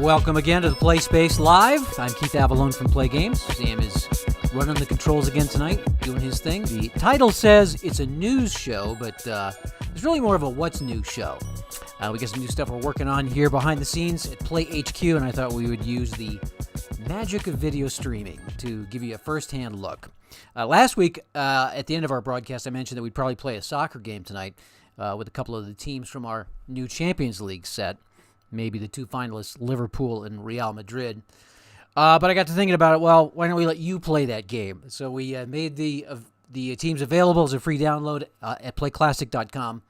Welcome again to the Play Space Live. I'm Keith Avalone from Play Games. Sam is running the controls again tonight, doing his thing. The title says it's a news show, but it's really more of a what's new show. We got some new stuff we're working on here behind the scenes at Play HQ, and I thought we would use the magic of video streaming to give you a first-hand look. Last week, at the end of our broadcast, I mentioned that we'd probably play a soccer game tonight with a couple of the teams from our new Champions League set. Maybe the two finalists, Liverpool and Real Madrid. But I got to thinking about it, well, why don't we let you play that game? So we made the teams available as a free download at playclassic.com.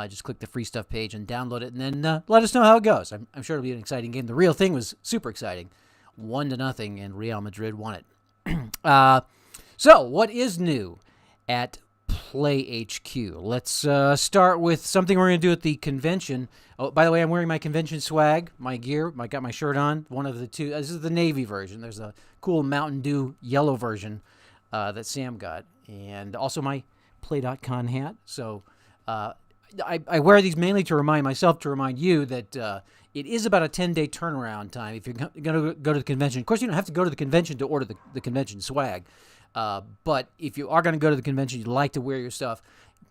Just click the free stuff page and download it, and then let us know how it goes. I'm sure it'll be an exciting game. The real thing was super exciting. 1-0, and Real Madrid won it. So what is new at Play HQ? Let's start with something we're going to do at the convention. Oh, by the way, I'm wearing my convention swag, my gear. I got my shirt on. One of the two. This is the navy version. There's a cool Mountain Dew yellow version that Sam got, and also my Play.con hat. So I wear these mainly to remind myself, to remind you that it is about a 10-day turnaround time if you're going to go to the convention. Of course, you don't have to go to the convention to order the convention swag. But if you are going to go to the convention, you'd like to wear your stuff,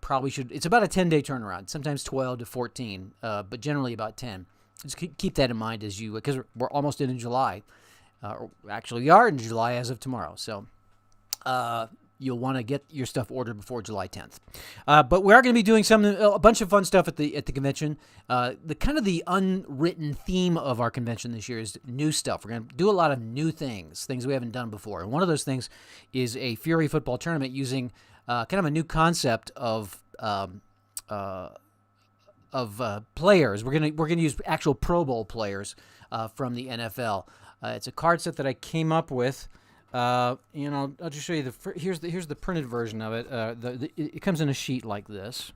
probably should. It's about a 10-day turnaround, sometimes 12 to 14, but generally about 10. Just keep that in mind as you, because we're almost in July. Actually, we are in July as of tomorrow. So you'll want to get your stuff ordered before July 10th. But we are going to be doing a bunch of fun stuff at the convention. The unwritten theme of our convention this year is new stuff. We're going to do a lot of new things we haven't done before. And one of those things is a Fury football tournament using kind of a new concept of players. We're going to use actual Pro Bowl players from the NFL. It's a card set that I came up with. I'll just show you here's the printed version of it. It comes in a sheet like this,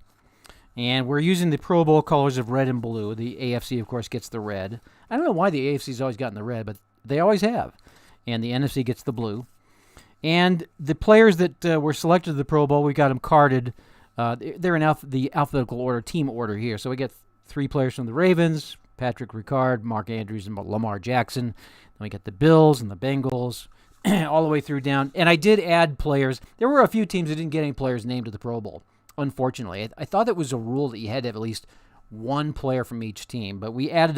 and we're using the Pro Bowl colors of red and blue. The AFC, of course, gets the red. I don't know why the AFC's always gotten the red, but they always have. And the NFC gets the blue. And the players that were selected to the Pro Bowl, we got them carded. They're in the alphabetical order, team order here. So we get 3 players from the Ravens: Patrick Ricard, Mark Andrews, and Lamar Jackson. Then we got the Bills and the Bengals. All the way through down. And I did add players. There were a few teams that didn't get any players named to the Pro Bowl, unfortunately. I thought it was a rule that you had to have at least one player from each team. But we added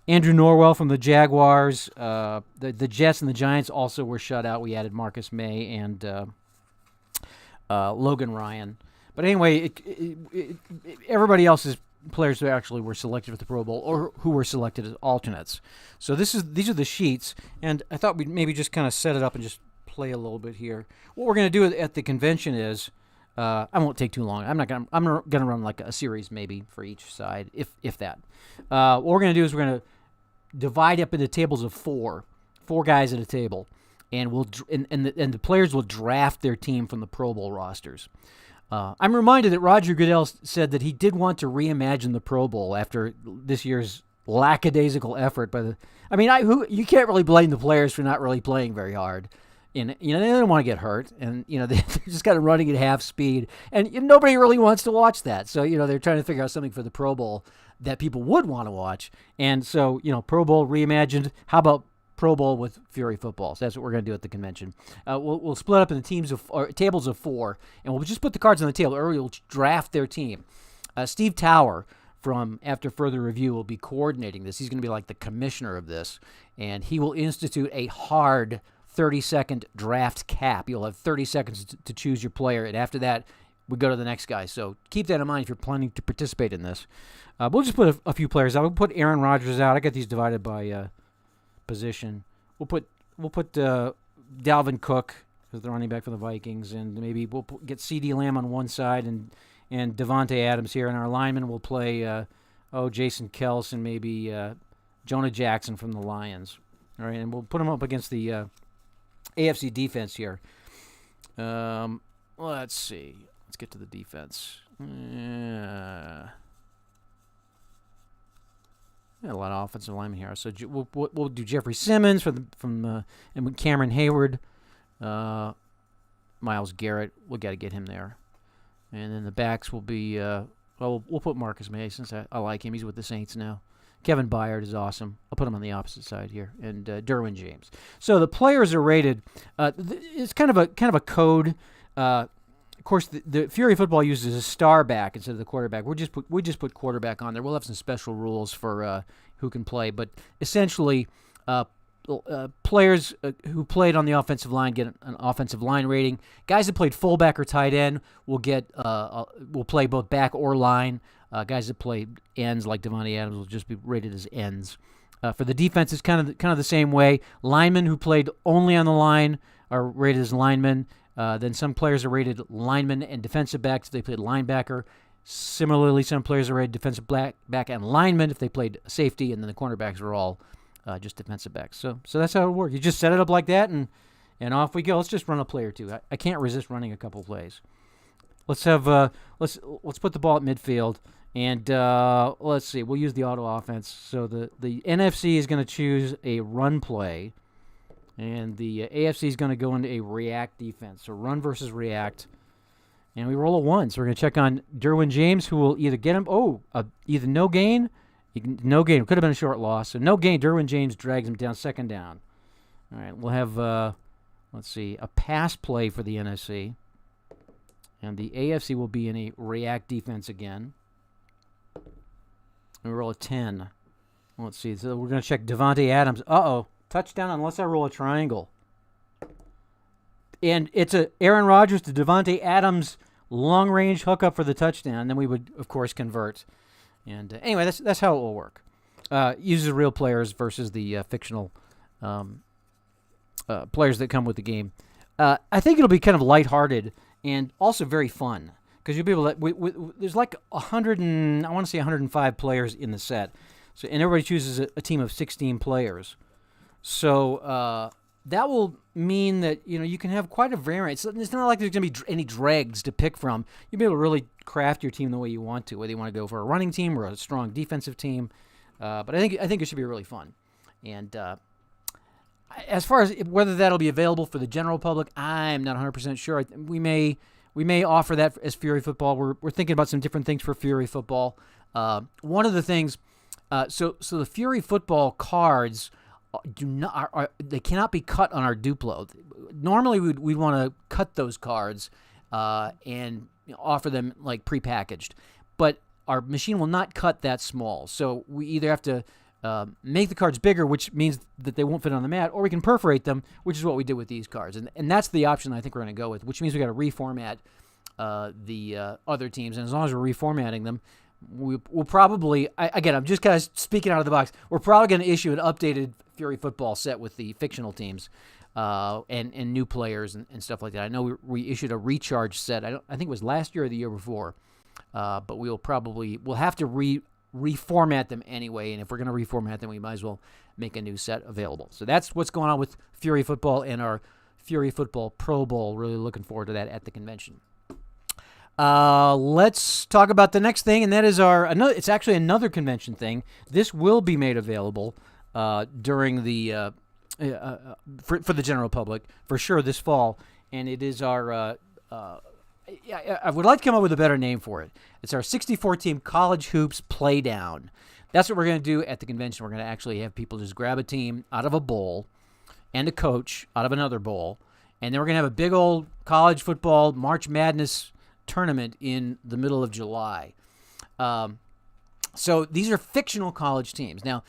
Andrew Norwell from the Jaguars. The Jets and the Giants also were shut out. We added Marcus May and Logan Ryan. But anyway, everybody else's players who actually were selected for the Pro Bowl or who were selected as alternates. So these are the sheets, and I thought we'd maybe just kind of set it up and just play a little bit here. What we're going to do at the convention is, I won't take too long. I'm going to run like a series maybe for each side, if that. What we're going to do is we're going to divide up into tables of four guys at a table, and the players will draft their team from the Pro Bowl rosters. I'm reminded that Roger Goodell said that he did want to reimagine the Pro Bowl after this year's lackadaisical effort. You can't really blame the players for not really playing very hard. And they don't want to get hurt, and they're just kind of running at half speed, and nobody really wants to watch that. So they're trying to figure out something for the Pro Bowl that people would want to watch. And so Pro Bowl reimagined. How about Pro Bowl with Fury football? So that's what we're going to do at the convention. We'll split up into tables of 4, and we'll just put the cards on the table. Or we'll draft their team. Steve Tower from After Further Review will be coordinating this. He's going to be like the commissioner of this, and he will institute a hard 30-second draft cap. You'll have 30 seconds to choose your player, and after that, we go to the next guy. So keep that in mind if you're planning to participate in this. We'll just put a few players out. We'll put Aaron Rodgers out. I got these divided by position. We'll put Dalvin Cook as the running back for the Vikings, and maybe we'll get CeeDee Lamb on one side and Devontae Adams here. And our linemen will play Jason Kelce and maybe Jonah Jackson from the Lions. All right, and we'll put them up against the AFC defense here. Let's see. Let's get to the defense. A lot of offensive linemen here. So we'll do Jeffrey Simmons and Cameron Hayward, Myles Garrett. We got to get him there, and then the backs will be we'll put Marcus May since I like him. He's with the Saints now. Kevin Byard is awesome. I'll put him on the opposite side here, and Derwin James. So the players are rated. It's kind of a code. Of course, the Fury Football uses a star back instead of the quarterback. We just put quarterback on there. We'll have some special rules for who can play, but essentially, players who played on the offensive line get an offensive line rating. Guys that played fullback or tight end will play both back or line. Guys that play ends like Devontae Adams will just be rated as ends. For the defense, it's kind of the same way. Linemen who played only on the line are rated as linemen. Then some players are rated linemen and defensive backs if they played linebacker. Similarly, some players are rated defensive back and linemen if they played safety, and then the cornerbacks are all just defensive backs. So that's how it works. You just set it up like that, and off we go. Let's just run a play or two. I can't resist running a couple plays. Let's put the ball at midfield. And let's see. We'll use the auto offense. So the NFC is going to choose a run play, and the AFC is going to go into a react defense. So run versus react. And we roll a 1. So we're going to check on Derwin James, who will either get him. Either no gain. No gain. It could have been a short loss. So no gain. Derwin James drags him down, second down. All right. We'll have, let's see, a pass play for the NFC. And the AFC will be in a react defense again. We roll a 10. Let's see. So we're going to check Devontae Adams. Touchdown unless I roll a triangle. And it's a Aaron Rodgers to Devontae Adams long-range hookup for the touchdown. Then we would, of course, convert. And anyway, that's how it will work. Uses real players versus the fictional players that come with the game. I think it'll be kind of lighthearted and also very fun. Because you'll be able to, there's like 105 players in the set. So, and everybody chooses a team of 16 players. So that will mean that, you can have quite a variance. It's not like there's going to be any dregs to pick from. You'll be able to really craft your team the way you want to, whether you want to go for a running team or a strong defensive team. But I think it should be really fun. And as far as whether that'll be available for the general public, I'm not 100% sure. We may offer that as Fury Football. We're thinking about some different things for Fury Football. One of the things, so the Fury Football cards they cannot be cut on our Duplo. Normally we'd want to cut those cards and offer them like prepackaged, but our machine will not cut that small. So we either have to make the cards bigger, which means that they won't fit on the mat, or we can perforate them, which is what we did with these cards. And that's the option I think we're going to go with, which means we got to reformat the other teams. And as long as we're reformatting them, we'll probably, again, I'm just kind of speaking out of the box, we're probably going to issue an updated Fury Football set with the fictional teams and new players and stuff like that. I know we issued a recharge set. I think it was last year or the year before, but we'll have to reformat them anyway, and if we're going to reformat them, we might as well make a new set available. So that's what's going on with Fury Football and our Fury Football Pro Bowl. Really looking forward to that at the convention. Let's talk about the next thing, and that is it's actually another convention thing. This will be made available during the for the general public for sure this fall, and it is our I would like to come up with a better name for it. It's our 64-team College Hoops Playdown. That's what we're going to do at the convention. We're going to actually have people just grab a team out of a bowl and a coach out of another bowl, and then we're going to have a big old college football March Madness tournament in the middle of July. So these are fictional college teams. Now,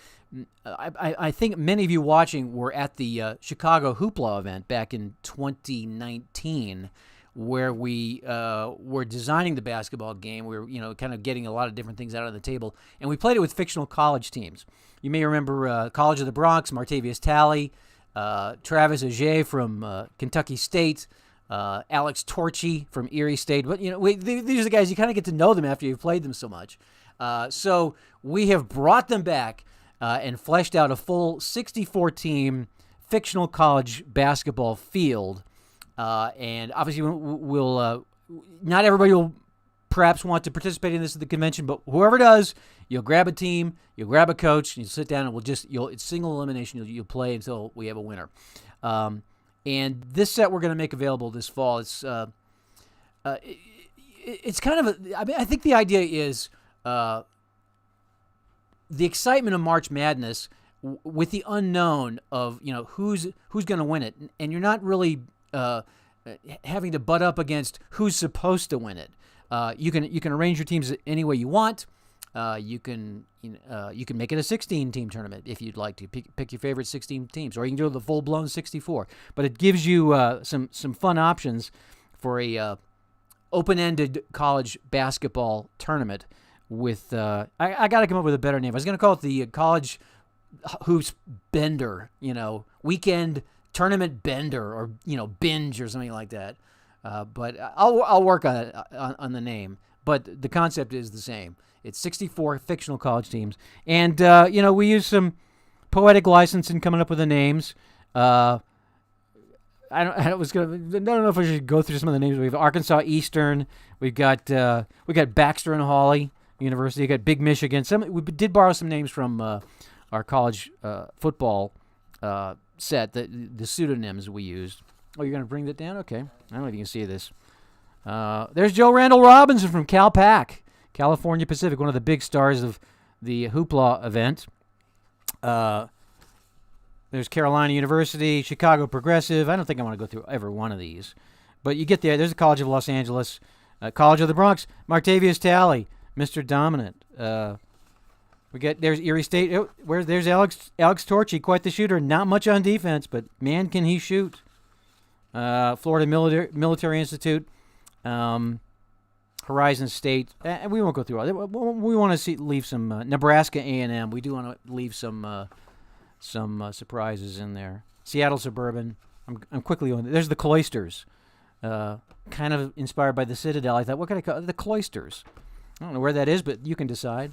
I think many of you watching were at the Chicago Hoopla event back in 2019, where we were designing the basketball game. We were, kind of getting a lot of different things out on the table, and we played it with fictional college teams. You may remember College of the Bronx, Martavius Talley, Travis Ager from Kentucky State, Alex Torchy from Erie State. But these are the guys you kind of get to know them after you've played them so much. So we have brought them back and fleshed out a full 64-team fictional college basketball field. And obviously, we'll not everybody will perhaps want to participate in this at the convention, but whoever does, you'll grab a team, you'll grab a coach, and you'll sit down, and it's single elimination. You'll play until we have a winner. And this set we're going to make available this fall. It's kind of I think the idea is the excitement of March Madness with the unknown of who's going to win it, and you're not really having to butt up against who's supposed to win it. You can arrange your teams any way you want. You can make it a 16-team tournament if you'd like to pick your favorite 16 teams, or you can do the full-blown 64. But it gives you some fun options for a open-ended college basketball tournament. With I got to come up with a better name. I was going to call it the College Hoops Bender, weekend tournament bender, or binge or something like that. But I'll work on it on the name. But the concept is the same. It's 64 fictional college teams, and we use some poetic license in coming up with the names. I don't know if I should go through some of the names. We have Arkansas Eastern. We got Baxter and Hawley University. We got Big Michigan. We did borrow some names from our college football set, the pseudonyms we used. Oh, you're going to bring that down? Okay. I don't know if you can see this. There's Joe Randall Robinson from CalPAC, California Pacific, one of the big stars of the Hoopla event. There's Carolina University, Chicago Progressive. I don't think I want to go through every one of these, but you get there. There's the College of Los Angeles, College of the Bronx, Martavius Talley, Mr. Dominant. There's Erie State. There's Alex Torchy, quite the shooter. Not much on defense, but man, can he shoot. Florida Military Institute, Horizon State. We won't go through all that. We want to leave some Nebraska A&M. We do want to leave some surprises in there. Seattle Suburban. I'm quickly on. There's the Cloisters, kind of inspired by the Citadel. I thought, what can I call it? The Cloisters? I don't know where that is, but you can decide.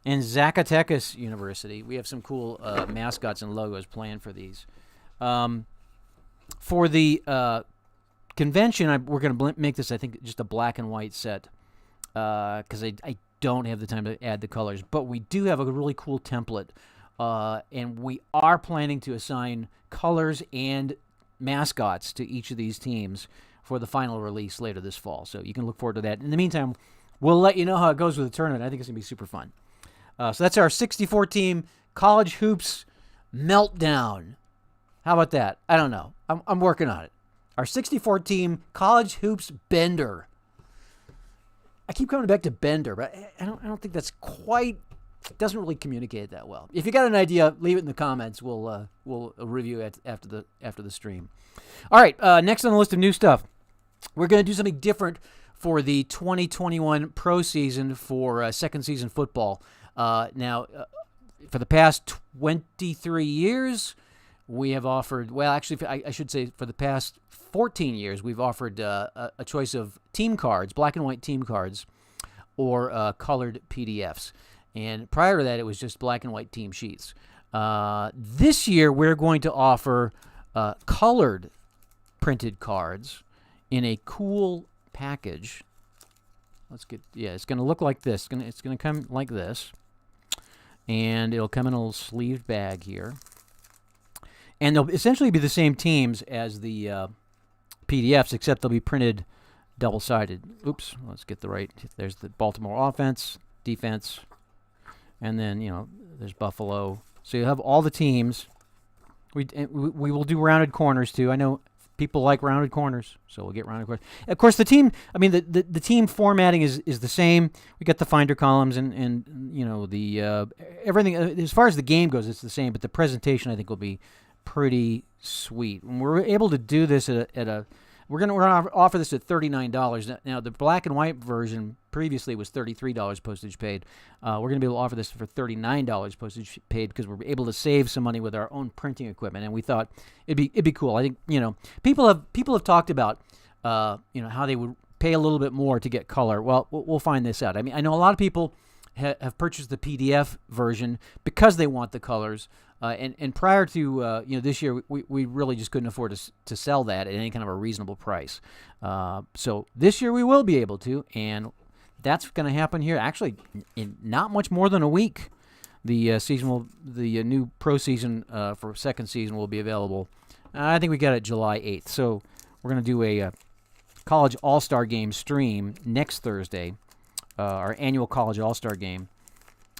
And Zacatecas University. We have some cool mascots and logos planned for these. For the convention, we're going to make this, I think, just a black and white set because I don't have the time to add the colors. But we do have a really cool template, and we are planning to assign colors and mascots to each of these teams for the final release later this fall. So you can look forward to that. In the meantime, we'll let you know how it goes with the tournament. I think it's going to be super fun. So that's our 64-team college hoops meltdown. How about that? I don't know. I'm working on it. Our 64-team college hoops bender. I keep coming back to bender, but I don't think that's quite. It doesn't really communicate that well. If you got an idea, leave it in the comments. We'll review it after the stream. All right. Next on the list of new stuff, we're going to do something different for the 2021 pro season for second season football. Now, for the past 23 years, we have offered, well, actually, I should say for the past 14 years, we've offered a choice of team cards, black and white team cards, or colored PDFs. And prior to that, it was just black and white team sheets. This year, we're going to offer colored printed cards in a cool package. It's going to look like this. It's going to come like this. And it'll come in a little sleeved bag here. And they'll essentially be the same teams as the PDFs, except they'll be printed double-sided. Oops, let's get the right. There's the Baltimore offense, defense, and then, there's Buffalo. So you'll have all the teams. We will do rounded corners, too. I know people like rounded corners, so we'll get rounded corners. Of course, the team, the team formatting is the same. We got the finder columns and the everything. As far as the game goes, it's the same, but the presentation, I think, will be pretty sweet. And we're able to do this we're gonna offer this at $39. Now the black and white version previously was $33 postage paid. We're gonna be able to offer this for $39 postage paid because we're able to save some money with our own printing equipment. And we thought it'd be cool. I think people have talked about how they would pay a little bit more to get color. Well, we'll find this out. I know a lot of people have purchased the PDF version because they want the colors. And prior to this year, we really just couldn't afford to sell that at any kind of a reasonable price. So this year we will be able to, and that's going to happen here. Actually, in not much more than a week, the new pro season for second season will be available. I think we got it July 8th. So we're going to do a college all-star game stream next Thursday, our annual college all-star game.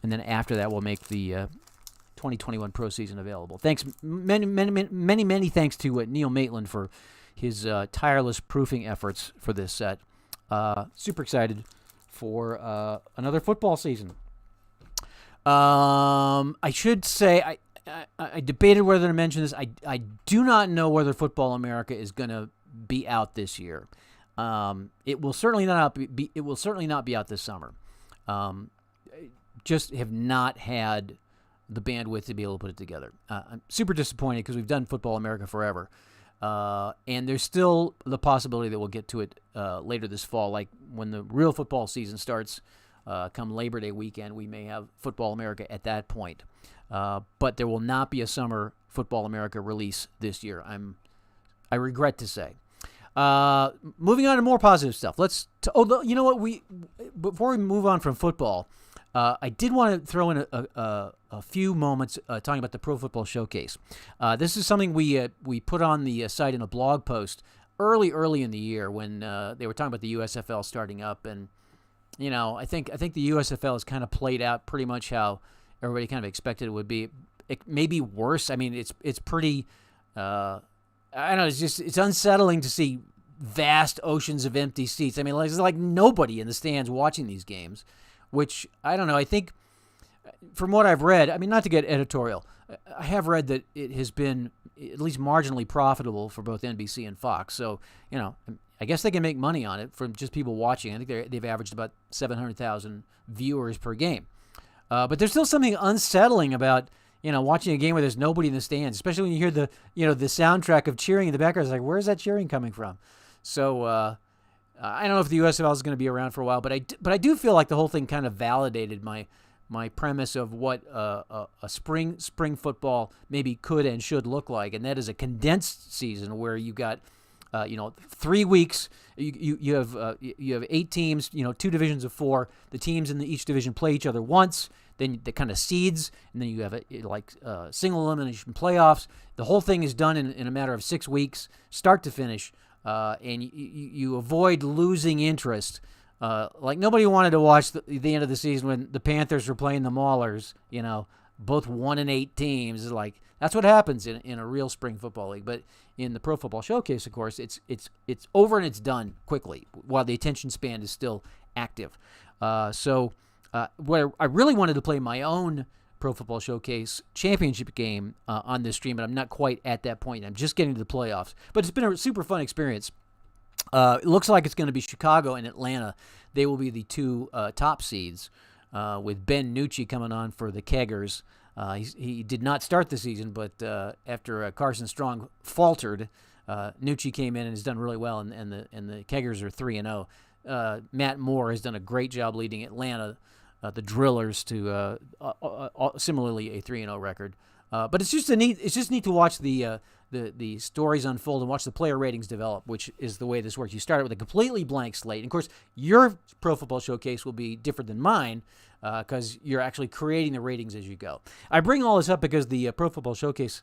and then after that we'll make the 2021 pro season available. Thanks, many thanks to Neil Maitland for his tireless proofing efforts for this set. Super excited for another football season. I should say I debated whether to mention this. I do not know whether Football America is going to be out this year. It will certainly not be. It will certainly not be out this summer. Just have not had the bandwidth to be able to put it together. I'm super disappointed because we've done Football America forever. And there's still the possibility that we'll get to it later this fall. Like when the real football season starts, come Labor Day weekend, we may have Football America at that point. But there will not be a summer Football America release this year. I regret to say. Moving on to more positive stuff. You know what? Before we move on from football, I did want to throw in a few moments talking about the Pro Football Showcase. This is something we put on the site in a blog post early in the year when they were talking about the USFL starting up, and I think the USFL has kind of played out pretty much how everybody kind of expected it would be. It may be worse. I mean, it's pretty. I don't know. It's unsettling to see vast oceans of empty seats. I mean, there's like nobody in the stands watching these games. Which, I don't know, I think from what I've read, I mean, not to get editorial, I have read that it has been at least marginally profitable for both NBC and Fox. So, I guess they can make money on it from just people watching. I think they've averaged about 700,000 viewers per game. But there's still something unsettling about, watching a game where there's nobody in the stands, especially when you hear the soundtrack of cheering in the background. It's like, where's that cheering coming from? So, I don't know if the USFL is going to be around for a while, but I do feel like the whole thing kind of validated my premise of what a spring football maybe could and should look like, and that is a condensed season where you got 3 weeks. You have 8 teams, 2 divisions of 4. The teams in each division play each other once. Then the kind of seeds, and then you have single elimination playoffs. The whole thing is done in a matter of 6 weeks, start to finish. And you avoid losing interest. Like nobody wanted to watch the end of the season when the Panthers were playing the Maulers. Both 1-8 teams. Like that's what happens in a real spring football league. But in the Pro Football Showcase, of course, it's over and it's done quickly while the attention span is still active. So where I really wanted to play my own Pro Football Showcase championship game on this stream, but I'm not quite at that point. I'm just getting to the playoffs. But it's been a super fun experience. It looks like it's going to be Chicago and Atlanta. They will be the 2 top seeds, with Ben Nucci coming on for the Keggers. He did not start the season, but after Carson Strong faltered, Nucci came in and has done really well, and the Keggers are 3-0. Matt Moore has done a great job leading Atlanta, the Drillers, to similarly a 3-0 record. But it's just neat to watch the stories unfold and watch the player ratings develop, which is the way this works. You start with a completely blank slate. And of course, your Pro Football Showcase will be different than mine because you're actually creating the ratings as you go. I bring all this up because the Pro Football Showcase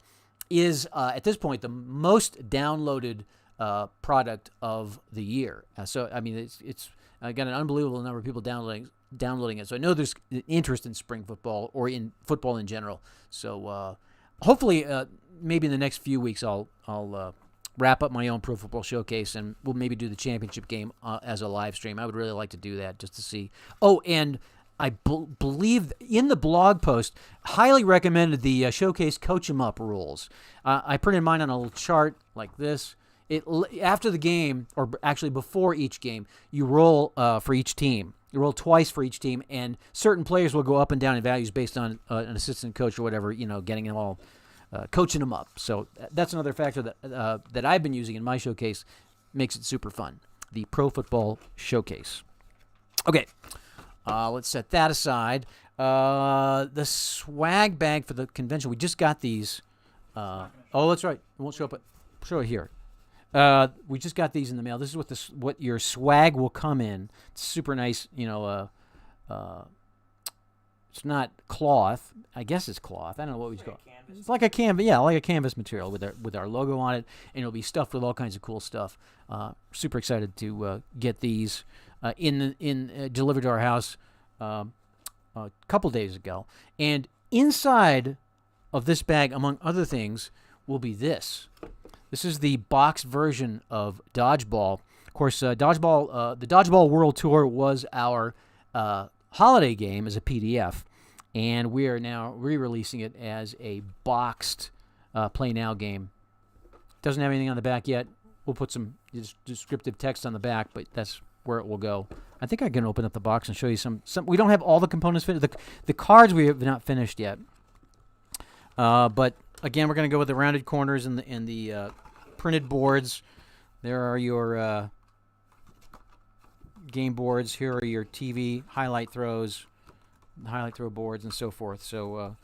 is, at this point, the most downloaded product of the year. So, I mean, it's got an unbelievable number of people downloading it. So I know there's interest in spring football or in football in general. So hopefully, maybe in the next few weeks, I'll wrap up my own Pro Football Showcase and we'll maybe do the championship game as a live stream. I would really like to do that just to see. Oh, and I believe in the blog post, highly recommended the Showcase Coach 'em Up rules. I printed mine on a little chart like this. After the game, or actually before each game, you roll for each team. You roll twice for each team, and certain players will go up and down in values based on an assistant coach or whatever, getting them all, coaching them up. So that's another factor that I've been using in my showcase. Makes it super fun. The Pro Football Showcase. Okay, let's set that aside. The swag bag for the convention. We just got these. Oh, that's right. It won't show up. Show it here. We just got these in the mail. This is what your swag will come in. It's super nice, it's not cloth. I guess it's cloth. I don't know what we call it. It's like a canvas. Yeah, like a canvas material with our logo on it, and it'll be stuffed with all kinds of cool stuff. Super excited to get these delivered to our house. a couple days ago. And inside of this bag, among other things, will be this. This is the boxed version of Dodgeball. Of course, the Dodgeball World Tour was our holiday game as a PDF, and we are now re-releasing it as a boxed Play Now game. Doesn't have anything on the back yet. We'll put some descriptive text on the back, but that's where it will go. I think I can open up the box and show you some. We don't have all the components finished. The cards we have not finished yet. But again, we're going to go with the rounded corners and the printed boards. There are your game boards. Here are your TV highlight throw boards, and so forth. So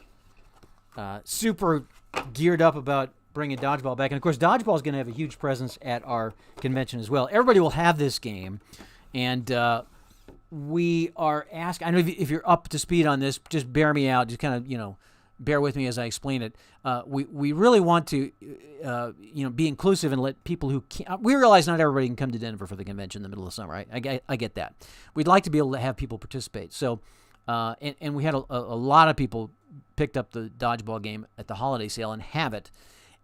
super geared up about bringing Dodgeball back. And, of course, Dodgeball is going to have a huge presence at our convention as well. Everybody will have this game. And we are asking, I know if you're up to speed on this, just bear me out. Just kind of, bear with me as I explain it. We really want to, be inclusive and let people who can't. We realize not everybody can come to Denver for the convention in the middle of summer. I get that. We'd like to be able to have people participate. So, and we had a lot of people picked up the Dodgeball game at the holiday sale and have it.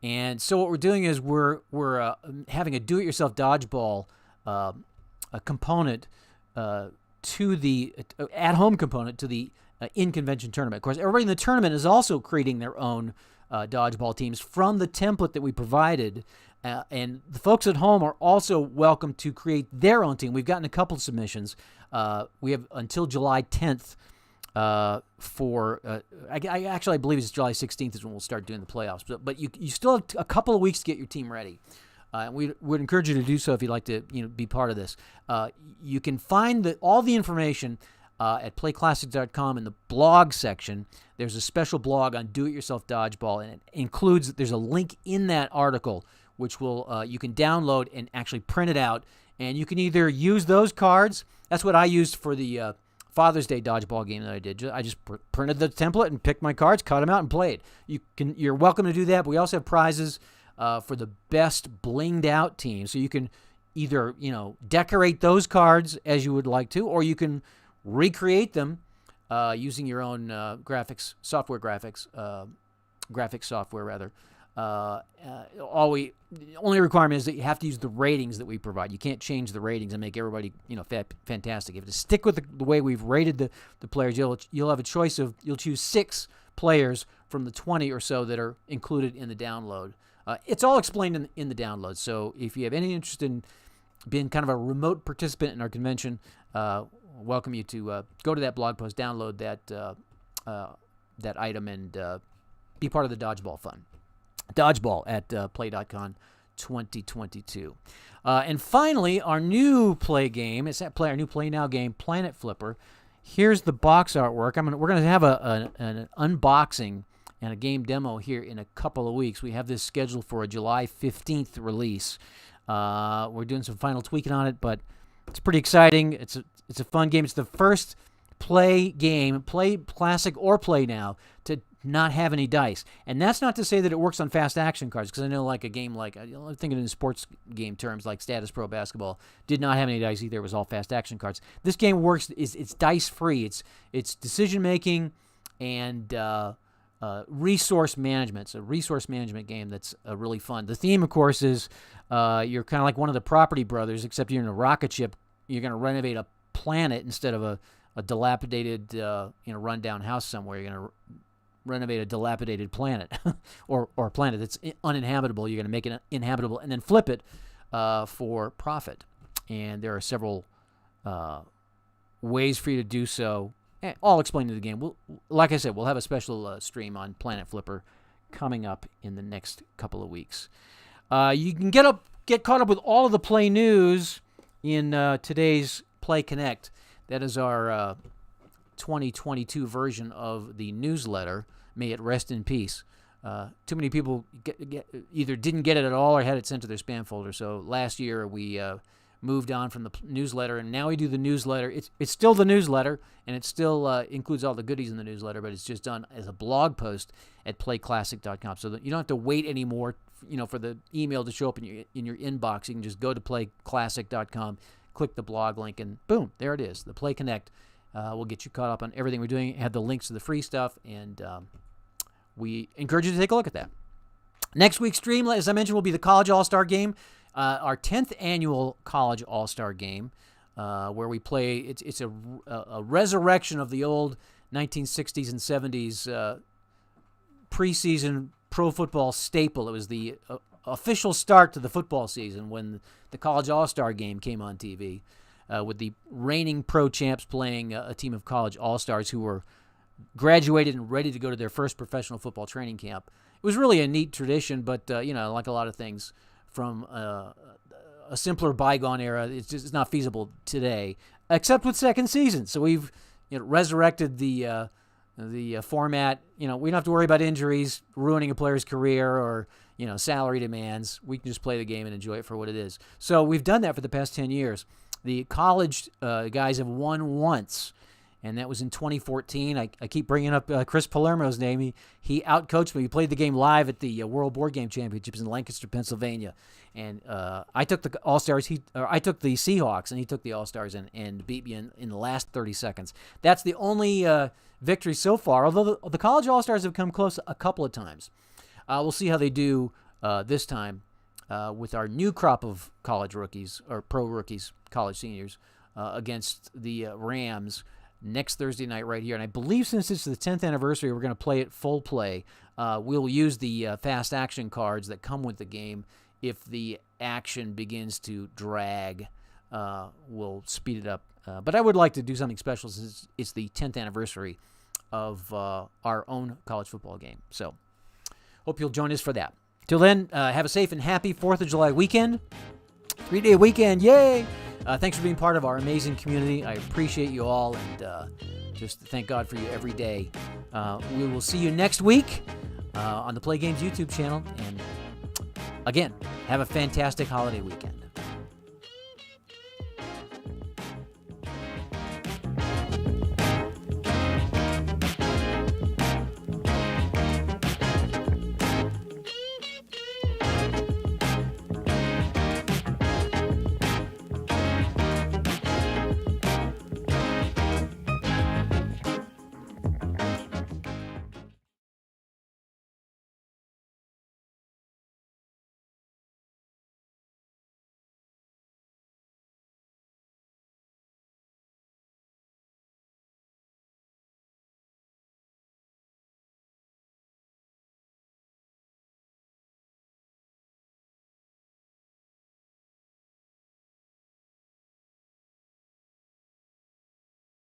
And so what we're doing is we're having a do-it-yourself Dodgeball a component to the at-home component to the in-convention tournament. Of course, everybody in the tournament is also creating their own Dodgeball teams from the template that we provided. And the folks at home are also welcome to create their own team. We've gotten a couple of submissions. We have until July 10th for I believe it's July 16th is when we'll start doing the playoffs. But you still have a couple of weeks to get your team ready. We would encourage you to do so if you'd like to be part of this. You can find all the information at playclassic.com in the blog section. There's a special blog on do-it-yourself Dodgeball, and it includes, there's a link in that article which will you can download and actually print it out. And you can either use those cards. That's what I used for the Father's Day Dodgeball game that I did. I just printed the template and picked my cards, cut them out, and played. You're welcome to do that, but we also have prizes for the best blinged out team. So you can either, decorate those cards as you would like to, or you can recreate them using your own graphics software. The only requirement is that you have to use the ratings that we provide. You can't change the ratings and make everybody, fantastic. You have to stick with the way we've rated the players. You'll have a choice you'll choose 6 players from the 20 or so that are included in the download. It's all explained in the download. So if you have any interest in being kind of a remote participant in our convention, welcome you to go to that blog post, download that item, and be part of the Dodgeball fun. Dodgeball at play.con 2022. And finally, our new play game, our new Play Now game, Planet Flipper. Here's the box artwork. We're going to have an unboxing and a game demo here in a couple of weeks. We have this scheduled for a July 15th release. We're doing some final tweaking on it, but it's pretty exciting. It's a fun game. It's the first play game, Play Classic or Play Now, to not have any dice. And that's not to say that it works on fast action cards, because I know like a game like, I'm thinking in sports game terms, like Status Pro Basketball, did not have any dice either. It was all fast action cards. This game works, it's dice free. It's decision making and resource management. It's a resource management game that's really fun. The theme, of course, is you're kind of like one of the Property Brothers, except you're in a rocket ship. You're going to renovate a planet instead of a dilapidated, rundown house somewhere. You're going to renovate a dilapidated planet or a planet that's uninhabitable. You're going to make it inhabitable and then flip it for profit. And there are several ways for you to do so. All explained in the game. Like I said, we'll have a special stream on Planet Flipper coming up in the next couple of weeks. You can get caught up with all of the Play news in today's Play Connect. That is our 2022 version of the newsletter. May it rest in peace. Too many people either didn't get it at all or had it sent to their spam folder. So last year we moved on from the newsletter, and now we do the newsletter. It's still the newsletter, and it still includes all the goodies in the newsletter, but it's just done as a blog post at playclassic.com. So that you don't have to wait anymore, for the email to show up in your inbox. You can just go to playclassic.com, click the blog link, and boom, there it is. The Play Connect We'll get you caught up on everything we're doing, have the links to the free stuff, and we encourage you to take a look at that. Next week's stream, as I mentioned, will be the College All-Star Game, our 10th annual College All-Star Game, where we play. It's a resurrection of the old 1960s and 70s preseason pro football staple. It was the official start to the football season when the College All-Star Game came on TV, with the reigning pro champs playing a team of college all-stars who were graduated and ready to go to their first professional football training camp. It was really a neat tradition, but, like a lot of things from a simpler bygone era, it's not feasible today, except with second season. So we've resurrected the format. We don't have to worry about injuries ruining a player's career or salary demands. We can just play the game and enjoy it for what it is. So we've done that for the past 10 years. The college guys have won once, and that was in 2014. I keep bringing up Chris Palermo's name. He outcoached me. We played the game live at the World Board Game Championships in Lancaster, Pennsylvania, and I took the All-Stars. I took the Seahawks, and he took the All-Stars and beat me in the last 30 seconds. That's the only victory so far, although the College All-Stars have come close a couple of times. We'll see how they do this time with our new crop of college rookies, or pro rookies, college seniors, against the Rams next Thursday night right here. And I believe since it's the 10th anniversary, we're going to play it full play. We'll use the fast action cards that come with the game. If the action begins to drag, we'll speed it up. But I would like to do something special since it's the 10th anniversary of our own college football game. So hope you'll join us for that. Till then, have a safe and happy 4th of July weekend. 3-day weekend, yay! Thanks for being part of our amazing community. I appreciate you all, and just thank God for you every day. We will see you next week on the Play Games YouTube channel. And again, have a fantastic holiday weekend.